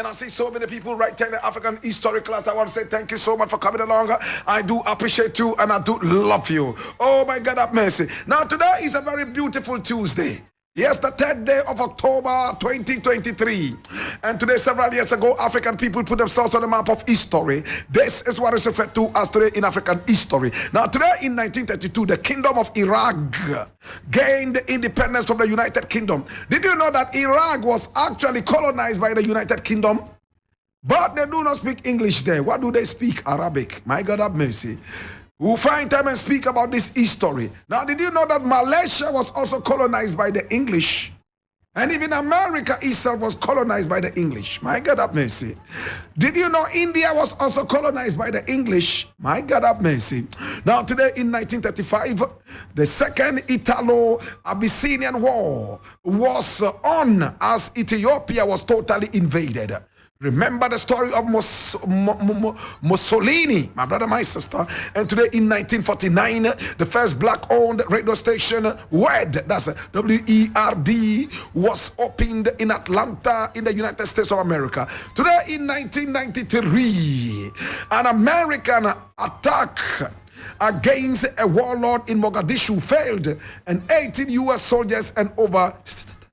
And I see so many people right there in the African history class. I want to say thank you so much for coming along. I do appreciate you and I do love you. Oh my God, have mercy. Now today is a very beautiful Tuesday. Yes, the 3rd day of October 2023. And today, several years ago, African people put themselves on the map of history. This is what is referred to as today in African history. Now, today in 1932, the Kingdom of Iraq gained independence from the United Kingdom. Did you know that Iraq was actually colonized by the United Kingdom? But they do not speak English there. What do they speak? Arabic. My God have mercy. We'll find time and speak about this history. Now, did you know that Malaysia was also colonized by the English? And even America itself was colonized by the English. My God have mercy. Did you know India was also colonized by the English? My God have mercy. Now, today in 1935, the Second Italo-Abyssinian War was on as Ethiopia was totally invaded. Remember the story of Mussolini, my brother, my sister. And today in 1949, the first black-owned radio station, WERD, that's W-E-R-D, was opened in Atlanta in the United States of America. Today in 1993, an American attack against a warlord in Mogadishu failed, and 18 U.S. soldiers and over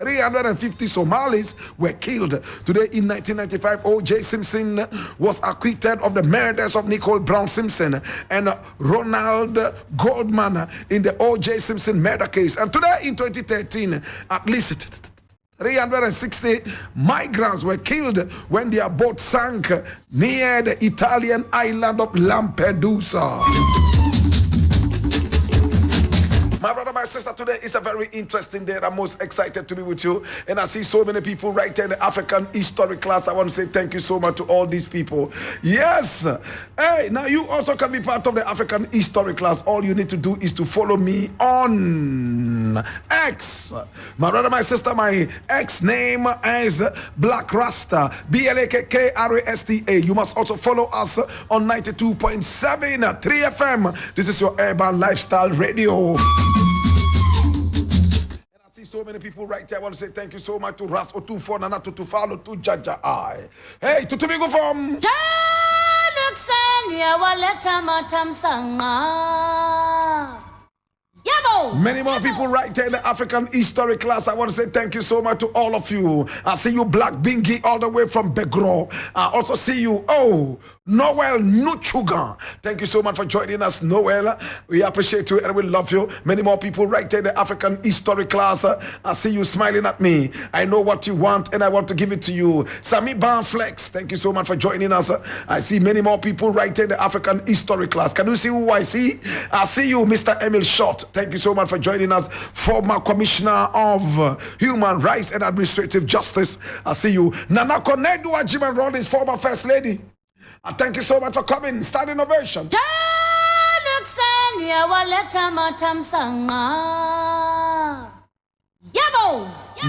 350 Somalis were killed. Today in 1995, O.J. Simpson was acquitted of the murders of Nicole Brown Simpson and Ronald Goldman in the O.J. Simpson murder case. And today in 2013, at least 360 migrants were killed when their boat sank near the Italian island of Lampedusa. My brother, my sister, today is a very interesting day. I'm most excited to be with you. And I see so many people right there in the African history class. I want to say thank you so much to all these people. Yes. Hey, now you also can be part of the African history class. All you need to do is to follow me on X. My brother, my sister, my X name is Black Rasta. BLAKKRASTA. You must also follow us on 92.7 3 FM. This is your urban lifestyle radio. So many people right here. I want to say thank you so much to Ras Otufo Nana to Tufalo to Jaja I. Hey, to me go from many more people right here in the African history class. I want to say thank you so much to all of you. I see you, Black Bingi, all the way from Begro. I also see you, Noel Nuchuga. Thank you so much for joining us, Noel. We appreciate you and we love you. Many more people right there in the African history class. I see you smiling at me. I know what you want and I want to give it to you. Sami Banflex, thank you so much for joining us. I see many more people right there in the African history class. Can you see who I see? I see you, Mr. Emil Short. Thank you so much for joining us. Former Commissioner of Human Rights and Administrative Justice. I see you. Nana Konedu Ajiman Rollins, former First Lady. Thank you so much for coming. Start innovation.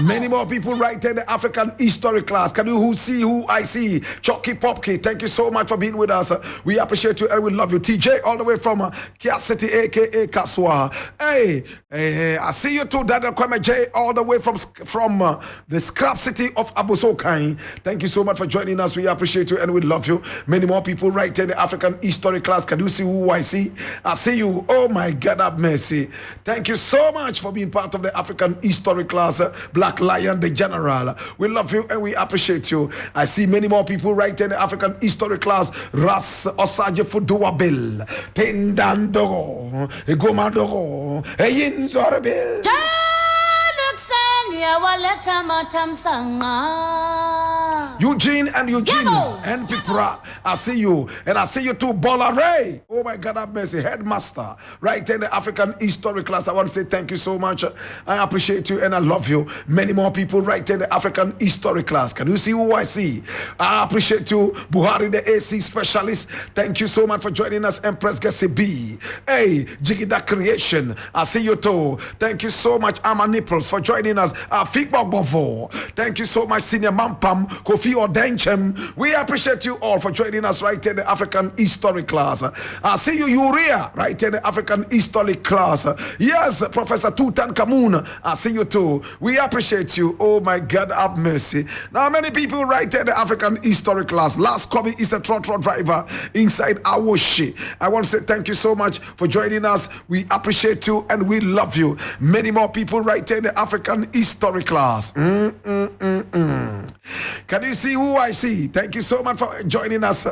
Many more people right there in the African history class. Can you see who I see? Chucky Popke, thank you so much for being with us. We appreciate you and we love you. TJ, all the way from Kia City, aka Kaswa. Hey, I see you too, Daniel Kwame J, all the way from the scrap city of Abusokai. Thank you so much for joining us. We appreciate you and we love you. Many more people right there in the African history class. Can you see who I see? I see you. Oh my God, have mercy. Thank you so much for being part of the African history class. Black Lion, the General. We love you and we appreciate you. I see many more people right in the African history class. Ras Osaje Fuduabil, Tendando, Egomado, Eyinzorbil. Eugene and Pipra, I see you. And I see you too, Bola Ray. Oh my God, have mercy. Headmaster, right in the African history class. I want to say thank you so much. I appreciate you and I love you. Many more people right in the African history class. Can you see who I see? I appreciate you, Buhari, the AC specialist. Thank you so much for joining us, Empress Gessi B. Hey, Jigida Creation. I see you too. Thank you so much, Ama Nipples, for joining us. Fikbok Bovo. Thank you so much, Senior Mampam, Kofi or Denchem. We appreciate you all for joining us right in the African History class. I see you, Uria, right in the African History class. Yes, Professor Tutankhamun, I see you too. We appreciate you. Oh my God, have mercy. Now, many people right in the African History class. Last coming is a trotro driver inside Awoshi. I want to say thank you so much for joining us. We appreciate you and we love you. Many more people right in the African History class. Can you see who I see? Thank you so much for joining us.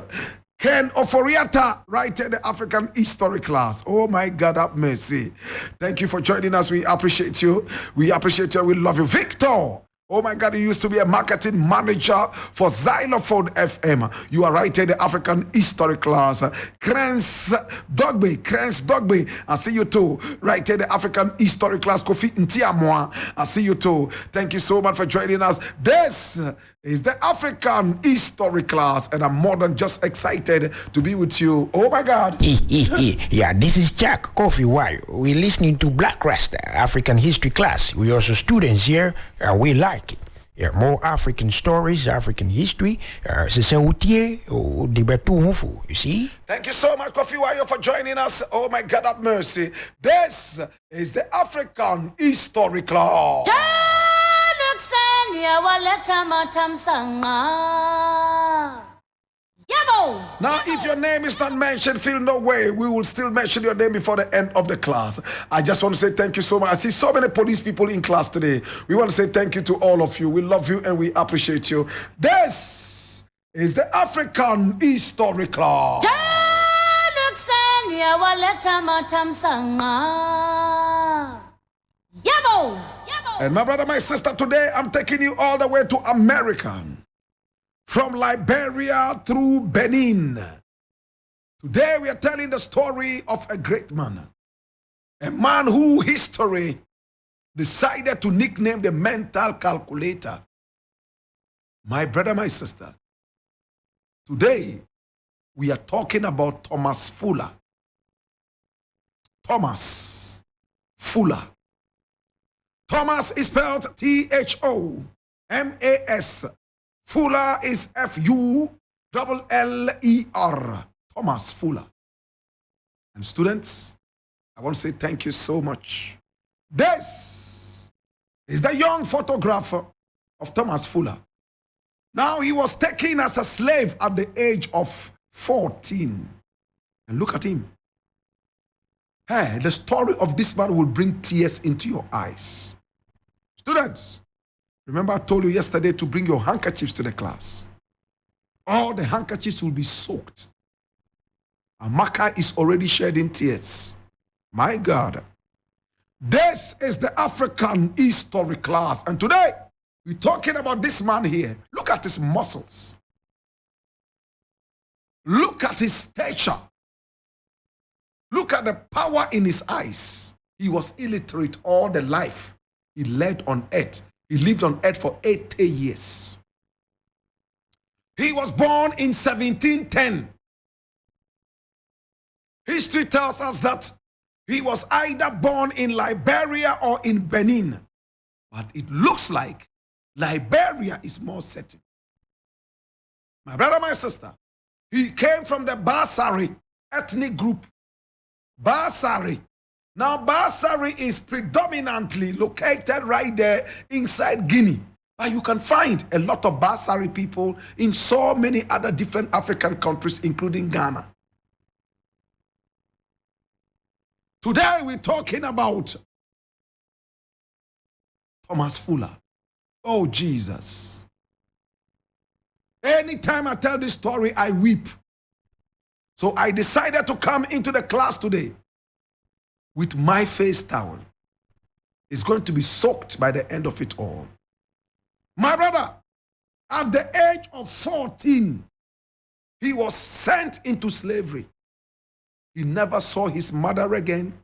Ken Oforiata, right in the African History class. Oh my God, have mercy. Thank you for joining us. We appreciate you. We appreciate you. We love you. Victor. Oh my God, you used to be a marketing manager for Xylophone FM. You are right in the African History class. Krens Dogbe, I see you too. Right in the African History class. Kofi Ntiamwa, I see you too. Thank you so much for joining us. This is the African History class, and I'm more than just excited to be with you. Oh my God. Yeah, this is Jack Coffee. Why? We're listening to Black Rasta African History class. We also students here, and we like it. Yeah, more African stories, African history. You see? Thank you so much, Kofi Wayo, for joining us. Oh my God, have mercy. This is the African History class. Now, if your name is not mentioned, feel no way. We will still mention your name before the end of the class. I just want to say thank you so much. I see so many police people in class today. We want to say thank you to all of you. We love you and we appreciate you. This is the African History class. And my brother, my sister, today I'm taking you all the way to America. From Liberia through Benin. Today we are telling the story of a great man. A man who history decided to nickname the mental calculator. My brother, my sister, today we are talking about Thomas Fuller. Thomas Fuller. Thomas is spelled Thomas. Fuller is Fuller. Thomas Fuller. And students, I want to say thank you so much. This is the young photographer of Thomas Fuller. Now, he was taken as a slave at the age of 14. And look at him. Hey, the story of this man will bring tears into your eyes. Students, remember I told you yesterday to bring your handkerchiefs to the class. All the handkerchiefs will be soaked. Amaka is already shedding tears. My God. This is the African History class. And today, we're talking about this man here. Look at his muscles. Look at his stature. Look at the power in his eyes. He was illiterate all the life he led on earth. He lived on earth for 80 years. He was born in 1710. History tells us that he was either born in Liberia or in Benin. But it looks like Liberia is more certain. My brother, my sister, he came from the Basari ethnic group. Basari. Now, Basari is predominantly located right there inside Guinea. But you can find a lot of Basari people in so many other different African countries, including Ghana. Today, we're talking about Thomas Fuller. Oh, Jesus. Anytime I tell this story, I weep. So I decided to come into the class today with my face towel. It's going to be soaked by the end of it all. My brother, at the age of 14, he was sent into slavery. He never saw his mother again,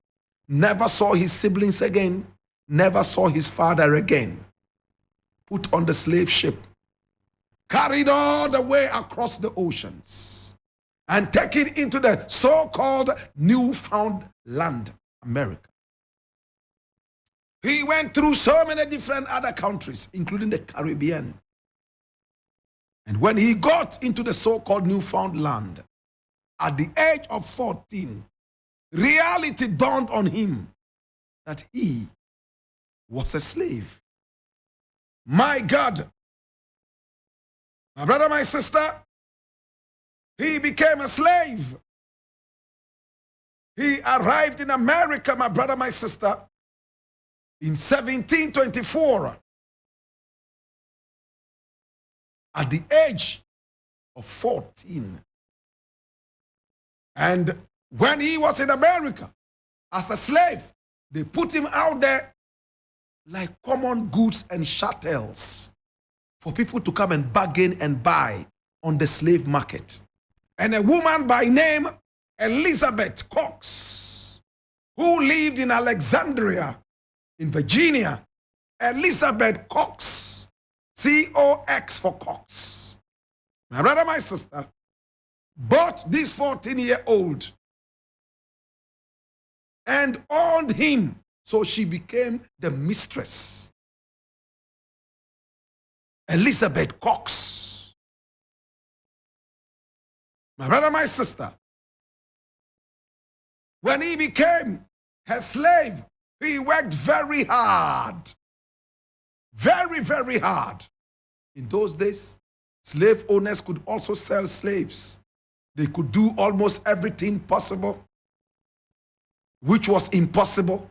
never saw his siblings again, never saw his father again. Put on the slave ship, carried all the way across the oceans, and taken into the so-called newfound land, America. He went through so many different other countries, including the Caribbean. And when he got into the so-called Newfoundland, at the age of 14, reality dawned on him that he was a slave. My God, my brother, my sister, he became a slave. He arrived in America, my brother, my sister, in 1724 at the age of 14. And when he was in America as a slave, they put him out there like common goods and chattels for people to come and bargain and buy on the slave market. And a woman by name Elizabeth Cox, who lived in Alexandria in Virginia, Elizabeth Cox, C-O-X for Cox, my brother, my sister, bought this 14-year-old and owned him. So she became the mistress. Elizabeth Cox. My brother, my sister, when he became her slave, he worked very hard. Very, very hard. In those days, slave owners could also sell slaves. They could do almost everything possible, which was impossible.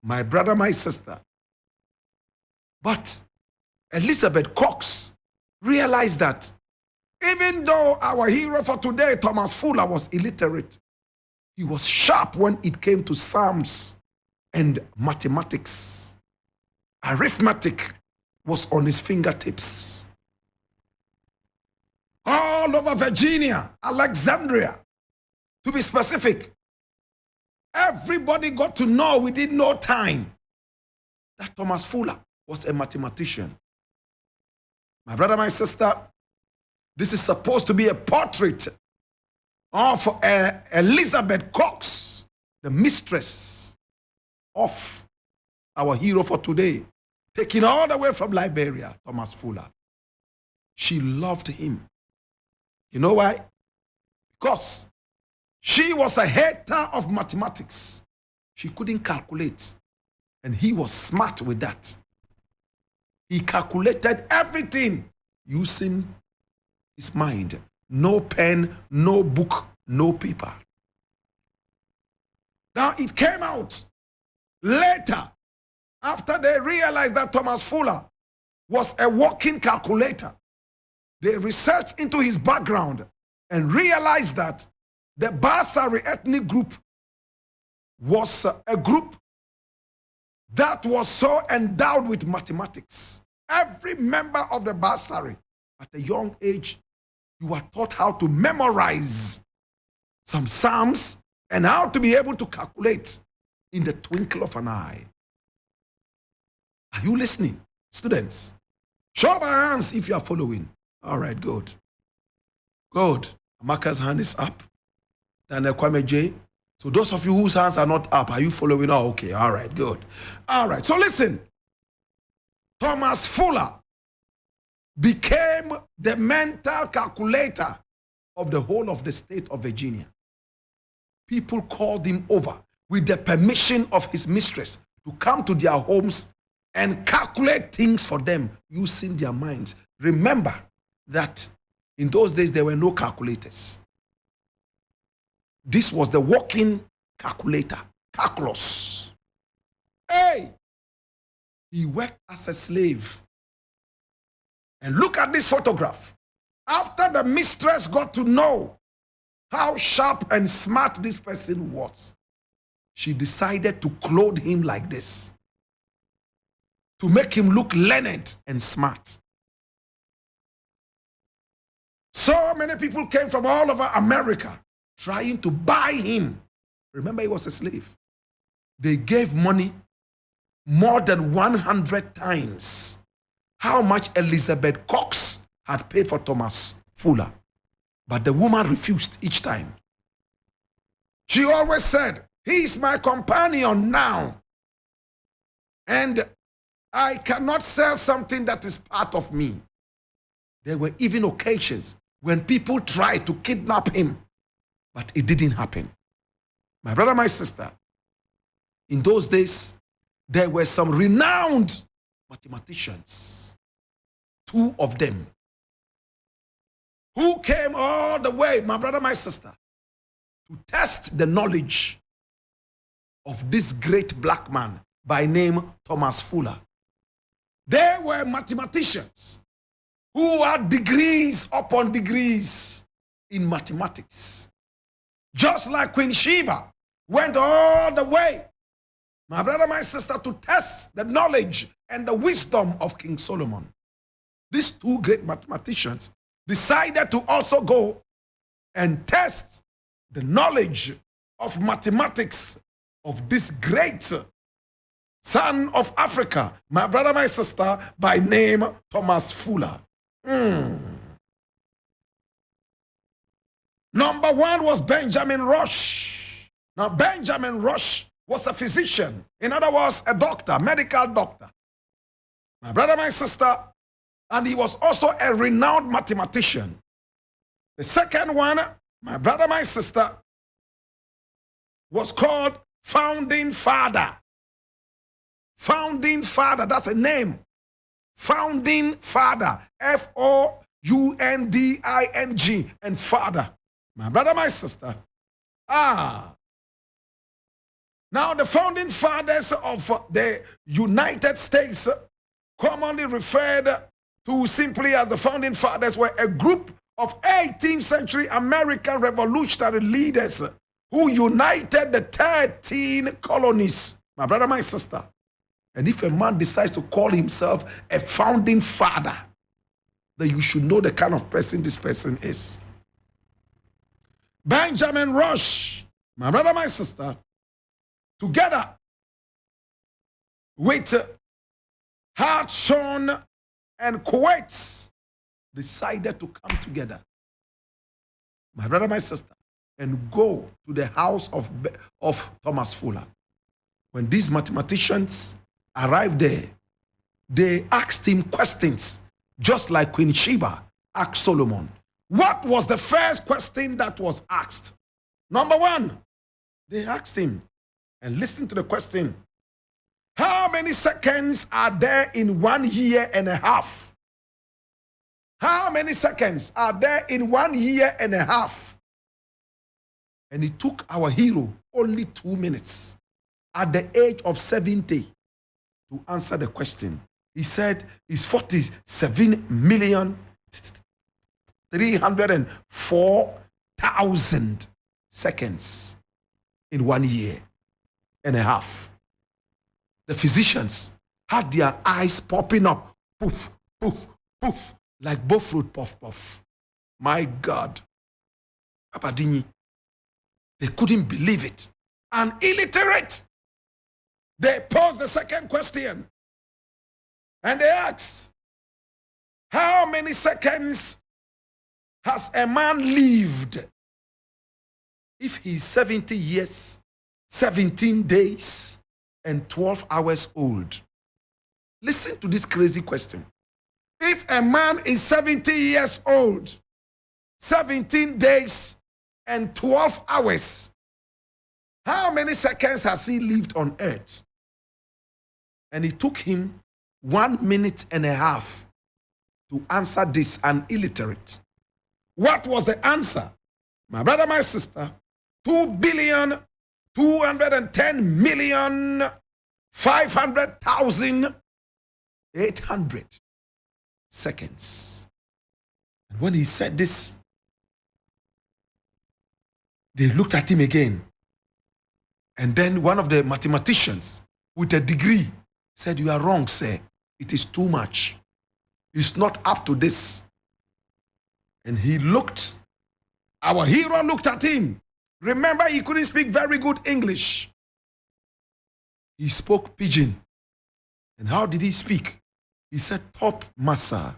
My brother, my sister. But Elizabeth Cox realized that even though our hero for today, Thomas Fuller, was illiterate, he was sharp when it came to Psalms and mathematics. Arithmetic was on his fingertips. All over Virginia, Alexandria, to be specific, everybody got to know within no time that Thomas Fuller was a mathematician. My brother, my sister, this is supposed to be a portrait of Elizabeth Cox, the mistress of our hero for today, taken all the way from Liberia, Thomas Fuller. She loved him. You know why? Because she was a hater of mathematics. She couldn't calculate. And he was smart with that. He calculated everything using his mind. No pen, no book, no paper. Now it came out later, after they realized that Thomas Fuller was a walking calculator. They researched into his background and realized that the Basari ethnic group was a group that was so endowed with mathematics. Every member of the Basari, at a young age, you are taught how to memorize some psalms and how to be able to calculate in the twinkle of an eye. Are you listening, students? Show my hands if you are following. All right, good. Good. Amaka's hand is up. Daniel Kwame J. So those of you whose hands are not up, are you following? Oh, okay. All right, good. All right. So listen. Thomas Fuller became the mental calculator of the whole of the state of Virginia. People called him over with the permission of his mistress to come to their homes and calculate things for them using their minds. Remember that in those days there were no calculators. This was the walking calculator, calculus. Hey, he worked as a slave. And look at this photograph. After the mistress got to know how sharp and smart this person was, she decided to clothe him like this, to make him look learned and smart. So many people came from all over America trying to buy him. Remember, he was a slave. They gave money more than 100 times how much Elizabeth Cox had paid for Thomas Fuller. But the woman refused each time. She always said, "He's my companion now, and I cannot sell something that is part of me." There were even occasions when people tried to kidnap him, but it didn't happen. My brother, my sister, in those days, there were some renowned mathematicians, two of them, who came all the way, my brother, my sister, to test the knowledge of this great black man by name Thomas Fuller. They were mathematicians who had degrees upon degrees in mathematics. Just like Queen Sheba went all the way, my brother, my sister, to test the knowledge and the wisdom of King Solomon. These two great mathematicians decided to also go and test the knowledge of mathematics of this great son of Africa, my brother, my sister, by name Thomas Fuller. Number one was Benjamin Rush. Now, Benjamin Rush was a physician. In other words, a doctor, medical doctor. My brother, my sister, and he was also a renowned mathematician. The second one, my brother, my sister, was called Founding Father. Founding Father, that's a name. Founding Father, Founding, and Father. My brother, my sister. Now, the founding fathers of the United States, commonly referred to simply as the founding fathers, were a group of 18th century American revolutionary leaders who united the 13 colonies. My brother, my sister. And if a man decides to call himself a founding father, then you should know the kind of person this person is. Benjamin Rush, my brother, my sister, together with Hartshorne and Kuwait, decided to come together, my brother, my sister, and go to the house of Thomas Fuller. When these mathematicians arrived there, they asked him questions, just like Queen Sheba asked Solomon. What was the first question that was asked? Number one, they asked him, and listen to the question, how many seconds are there in 1 year and a half? How many seconds are there in 1 year and a half? And it took our hero only 2 minutes at the age of 70 to answer the question. He said it's 47,304,000 seconds in 1 year and a half. The physicians had their eyes popping up, poof, poof, poof, like buffroot puff, puff. My God. Abadini. They couldn't believe it. An illiterate. They posed the second question. And they asked, how many seconds has a man lived if he's 70 years, 17 days, and 12 hours old? Listen to this crazy question. If a man is 70 years old, 17 days, and 12 hours, how many seconds has he lived on earth? And it took him 1 minute and a half to answer this, an illiterate. What was the answer? My brother, my sister, 2,210,500,800 seconds. And when he said this, they looked at him again. And then one of the mathematicians with a degree said, you are wrong, sir. It is too much. It's not up to this. And he looked, our hero looked at him. Remember, he couldn't speak very good English. He spoke pidgin. And how did he speak? He said, Top Massa,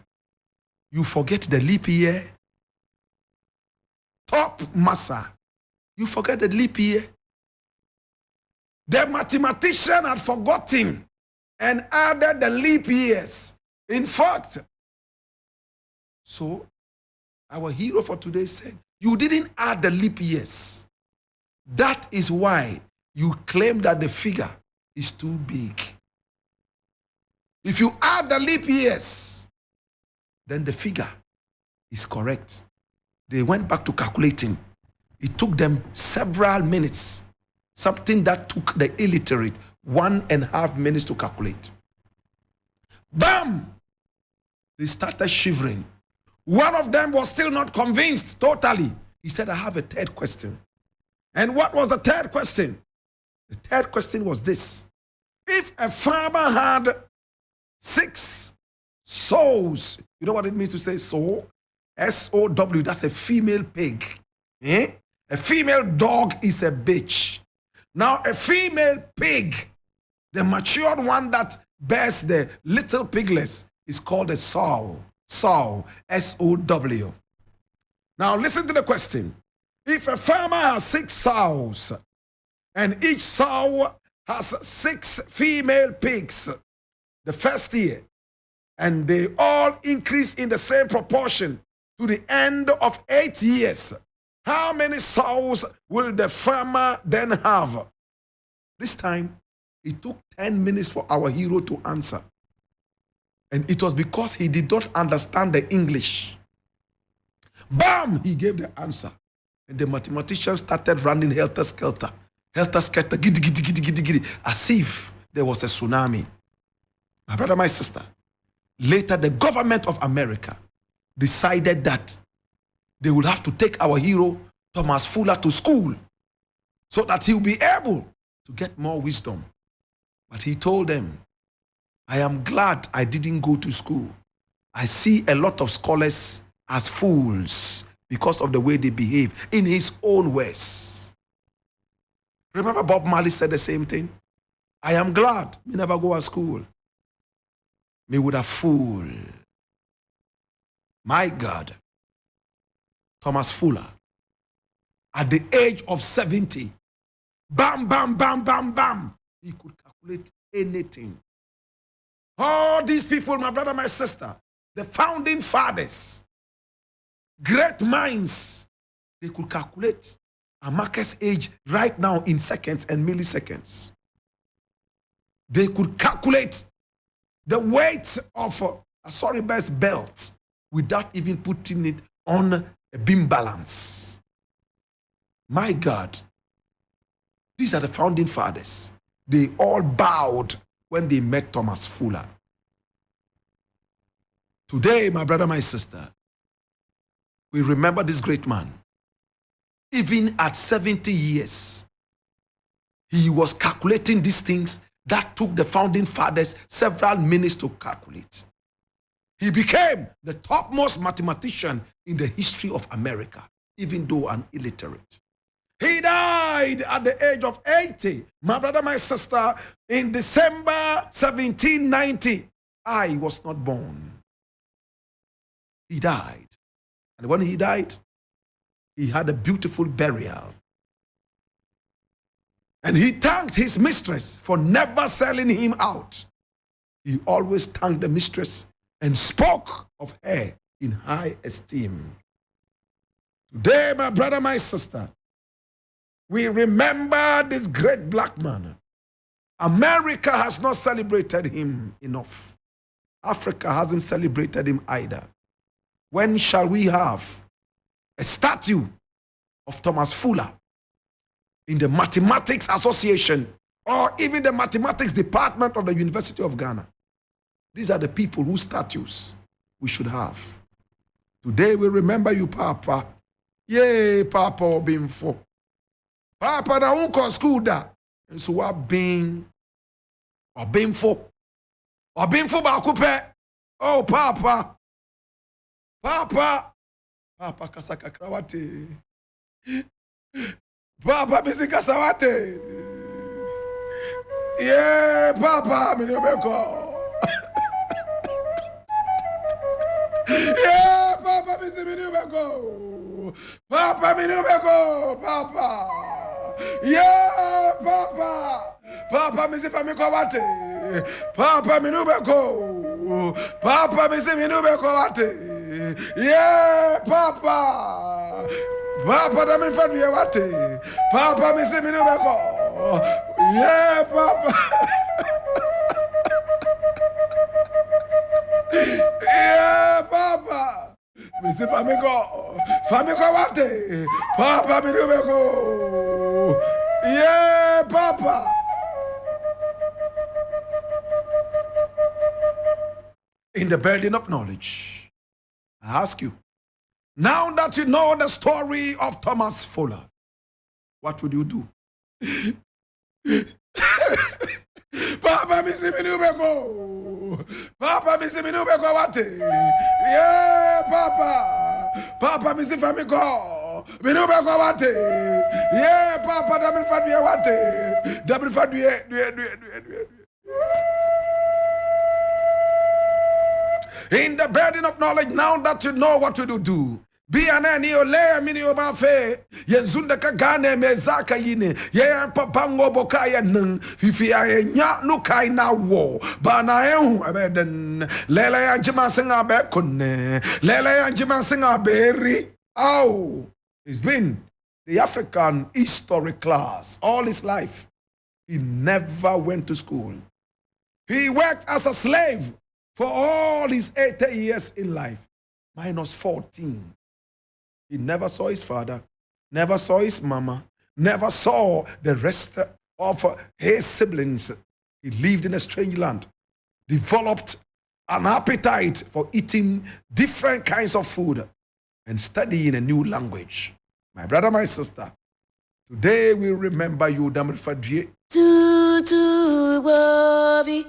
you forget the leap year? Top Massa, you forget the leap year? The mathematician had forgotten and added the leap years. In fact, So, our hero for today said, you didn't add the leap years. That is why you claim that the figure is too big. If you add the leap years, then the figure is correct. They went back to calculating. It took them several minutes, something that took the illiterate 1.5 minutes to calculate. Bam! They started shivering. One of them was still not convinced totally. He said, I have a third question. And what was the third question? The third question was this. If a farmer had 6 sows, you know what it means to say sow? S-O-W, that's a female pig. A female dog is a bitch. Now, a female pig, the matured one that bears the little piglets, is called a sow. Sow, S-O-W. Now, listen to the question. If a farmer has 6 sows, and each sow has 6 female pigs the first year, and they all increase in the same proportion to the end of 8 years, how many sows will the farmer then have? This time, it took 10 minutes for our hero to answer. And it was because he did not understand the English. Bam! He gave the answer. And the mathematician started running helter-skelter. Helter-skelter, giddy, giddy, giddy, giddy, giddy, as if there was a tsunami. My brother, my sister, later the government of America decided that they would have to take our hero, Thomas Fuller, to school so that he will be able to get more wisdom. But he told them, I am glad I didn't go to school. I see a lot of scholars as fools because of the way they behave in his own ways. Remember Bob Marley said the same thing? I am glad me never go to school. Me would have fool. My God. Thomas Fuller, at the age of 70, bam, bam, bam, bam, bam, he could calculate anything. All these people, my brother, my sister, the founding fathers, great minds, they could calculate a marker's age right now in seconds and milliseconds. They could calculate the weight of a sorry-best belt without even putting it on a beam balance. My God, these are the founding fathers. They all bowed when they met Thomas Fuller. Today, my brother, my sister, we remember this great man. Even at 70 years, he was calculating these things that took the founding fathers several minutes to calculate. He became the topmost mathematician in the history of America, even though an illiterate. He died at the age of 80. My brother, my sister, in December 1790, I was not born. He died. And when he died, he had a beautiful burial. And he thanked his mistress for never selling him out. He always thanked the mistress and spoke of her in high esteem. Today, my brother, my sister, we remember this great black man. America has not celebrated him enough. Africa hasn't celebrated him either. When shall we have a statue of Thomas Fuller in the Mathematics Association or even the Mathematics Department of the University of Ghana? These are the people whose statues we should have. Today we remember you, Papa. Yay, Papa Obinfo. Papa na unko school da. And so what being Obinfo. Obinfo ba kupe. Oh, Papa. Papa. Papa kasaka krawate. Papa bisi kasawate. Yeah, Papa minubeko. Yeah, Papa bisi minubeko. Papa minubeko. Papa. Yeah, Papa. Papa misi famiko wate. Papa minubeko. Papa misi minubeko wate. Yeah, Papa. Papa, da me fadu ye wate. Papa, me se me no beko. Yeah, Papa. Yeah, Papa. Me se famiko. Famiko wate. Papa, me no beko. Yeah, Papa. In the burden of knowledge, I ask you, now that you know the story of Thomas Fuller, what would you do? Papa, me see me no beko. Papa, me see me no beko wate. Yeah, Papa. Papa, me see me go. Me no beko wate. Yeah, Papa, da me fadu ye wate. Da me fadu ye. In the burden of knowledge, now that you know what to do. Be an ole mini obafe yenzunda kagane mezaka yine ye papango bokaya nung fifi ya nya nukai na wo bana ehu abeden lele yanjima singa be kunne lele yanjima singa beri. Oh, he's been the African history class all his life. He never went to school. He worked as a slave for all his 80 years in life, minus 14. He never saw his father, never saw his mama, never saw the rest of his siblings. He lived in a strange land, developed an appetite for eating different kinds of food and studying a new language. My brother, my sister, today we remember you, Damar Fadie. To worry,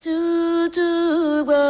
to worry.